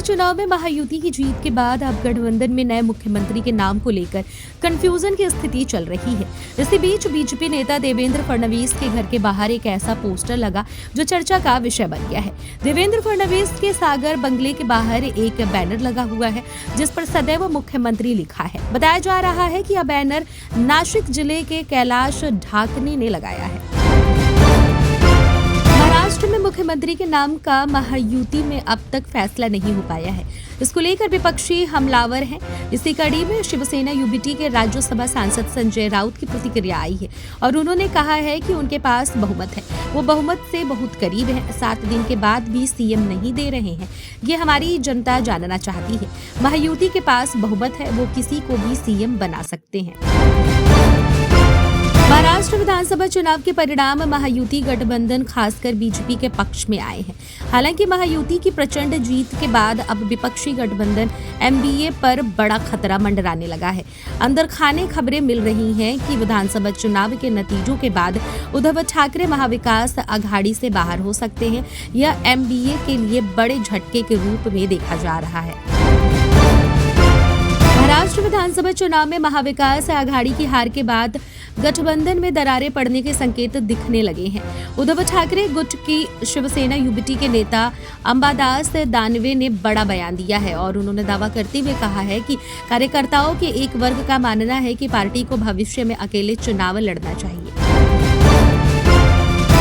चुनाव में महायुति की जीत के बाद अब गठबंधन में नए मुख्यमंत्री के नाम को लेकर कंफ्यूजन की स्थिति चल रही है। इसी बीच बीजेपी नेता देवेंद्र फडणवीस के घर के बाहर एक ऐसा पोस्टर लगा जो चर्चा का विषय बन गया है। देवेंद्र फडणवीस के सागर बंगले के बाहर एक बैनर लगा हुआ है जिस पर सदैव मुख्यमंत्री लिखा है। बताया जा रहा है कि यह बैनर नासिक जिले के कैलाश ढाकने ने लगाया है। महाराष्ट्र में मुख्यमंत्री के नाम का महायुति में अब तक फैसला नहीं हो पाया है। इसको लेकर विपक्षी हमलावर हैं। इसी कड़ी में शिवसेना यूबीटी के राज्यसभा सांसद संजय राउत की प्रतिक्रिया आई है और उन्होंने कहा है कि उनके पास बहुमत है, वो बहुमत से बहुत करीब है। 7 दिन के बाद भी सीएम नहीं दे रहे हैं, ये हमारी जनता जानना चाहती है। महायुति के पास बहुमत है, वो किसी को भी सीएम बना सकते हैं। महाराष्ट्र विधानसभा चुनाव के परिणाम महायुति गठबंधन खासकर बीजेपी के पक्ष में आए हैं। हालांकि महायुति की प्रचंड जीत के बाद अब विपक्षी गठबंधन एमबीए पर बड़ा खतरा मंडराने लगा है। अंदर खाने खबरें मिल रही हैं कि विधानसभा चुनाव के नतीजों के बाद उद्धव ठाकरे महाविकास अघाड़ी से बाहर हो सकते हैं। यह एमबीए के लिए बड़े झटके के रूप में देखा जा रहा है। महाराष्ट्र विधानसभा चुनाव में महाविकास अघाड़ी की हार के बाद गठबंधन में दरारें पड़ने के संकेत दिखने लगे हैं। उद्धव ठाकरे गुट की शिवसेना यूबीटी के नेता अंबादास दानवे ने बड़ा बयान दिया है और उन्होंने दावा करते हुए कहा है कि कार्यकर्ताओं के एक वर्ग का मानना है कि पार्टी को भविष्य में अकेले चुनाव लड़ना चाहिए।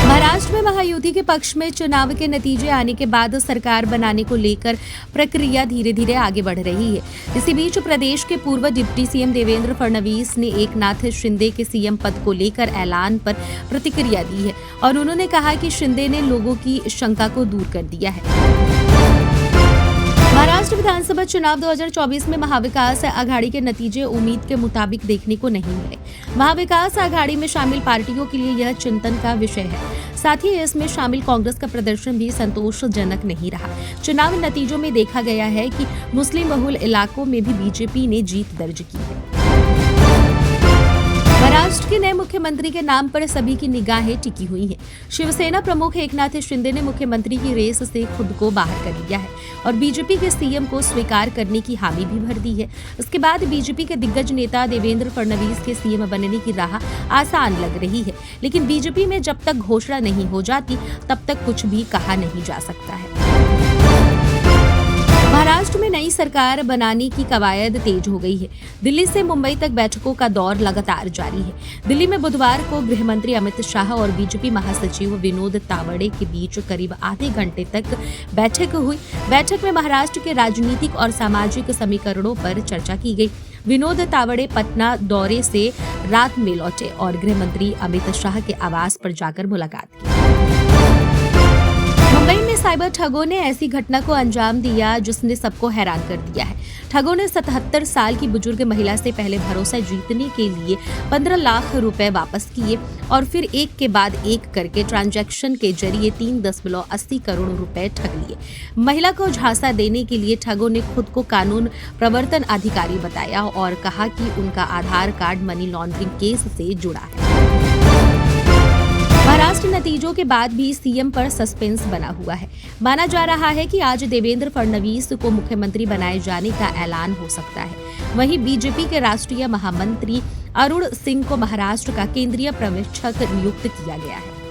महाराष्ट्र में महायुति के पक्ष में चुनाव के नतीजे आने के बाद सरकार बनाने को लेकर प्रक्रिया धीरे धीरे आगे बढ़ रही है। इसी बीच प्रदेश के पूर्व डिप्टी सीएम देवेंद्र फडणवीस ने एकनाथ शिंदे के सीएम पद को लेकर ऐलान पर प्रतिक्रिया दी है और उन्होंने कहा कि शिंदे ने लोगों की शंका को दूर कर दिया है। महाराष्ट्र विधानसभा चुनाव 2024 में महाविकास अघाड़ी के नतीजे उम्मीद के मुताबिक देखने को नहीं मिले। महाविकास अघाड़ी में शामिल पार्टियों के लिए यह चिंतन का विषय है। साथ ही इसमें शामिल कांग्रेस का प्रदर्शन भी संतोषजनक नहीं रहा। चुनाव नतीजों में देखा गया है कि मुस्लिम बहुल इलाकों में भी बीजेपी ने जीत दर्ज की है। महाराष्ट्र के नए मुख्यमंत्री के नाम पर सभी की निगाहें टिकी हुई हैं। शिवसेना प्रमुख एकनाथ शिंदे ने मुख्यमंत्री की रेस से खुद को बाहर कर लिया है और बीजेपी के सीएम को स्वीकार करने की हामी भी भर दी है। इसके बाद बीजेपी के दिग्गज नेता देवेंद्र फडणवीस के सीएम बनने की राह आसान लग रही है, लेकिन बीजेपी में जब तक घोषणा नहीं हो जाती तब तक कुछ भी कहा नहीं जा सकता है। महाराष्ट्र में नई सरकार बनाने की कवायद तेज हो गई है। दिल्ली से मुंबई तक बैठकों का दौर लगातार जारी है। दिल्ली में बुधवार को गृह मंत्री अमित शाह और बीजेपी महासचिव विनोद तावड़े के बीच करीब आधे घंटे तक बैठक हुई। बैठक में महाराष्ट्र के राजनीतिक और सामाजिक समीकरणों पर चर्चा की गई। विनोद तावड़े पटना दौरे से रात में लौटे और गृह मंत्री अमित शाह के आवास पर जाकर मुलाकात की। मुंबई में साइबर ठगों ने ऐसी घटना को अंजाम दिया जिसने सबको हैरान कर दिया है। ठगों ने 77 साल की बुजुर्ग महिला से पहले भरोसा जीतने के लिए 15 लाख रुपए वापस किए और फिर एक के बाद एक करके ट्रांजैक्शन के जरिए 3.80 करोड़ रुपए ठग लिए। महिला को झांसा देने के लिए ठगों ने खुद को कानून प्रवर्तन अधिकारी बताया और कहा कि उनका आधार कार्ड मनी लॉन्ड्रिंग केस से जुड़ा है। महाराष्ट्र नतीजों के बाद भी सीएम पर सस्पेंस बना हुआ है। माना जा रहा है कि आज देवेंद्र फडणवीस को मुख्यमंत्री बनाए जाने का ऐलान हो सकता है। वहीं बीजेपी के राष्ट्रीय महामंत्री अरुण सिंह को महाराष्ट्र का केंद्रीय पर्यवेक्षक नियुक्त किया गया है।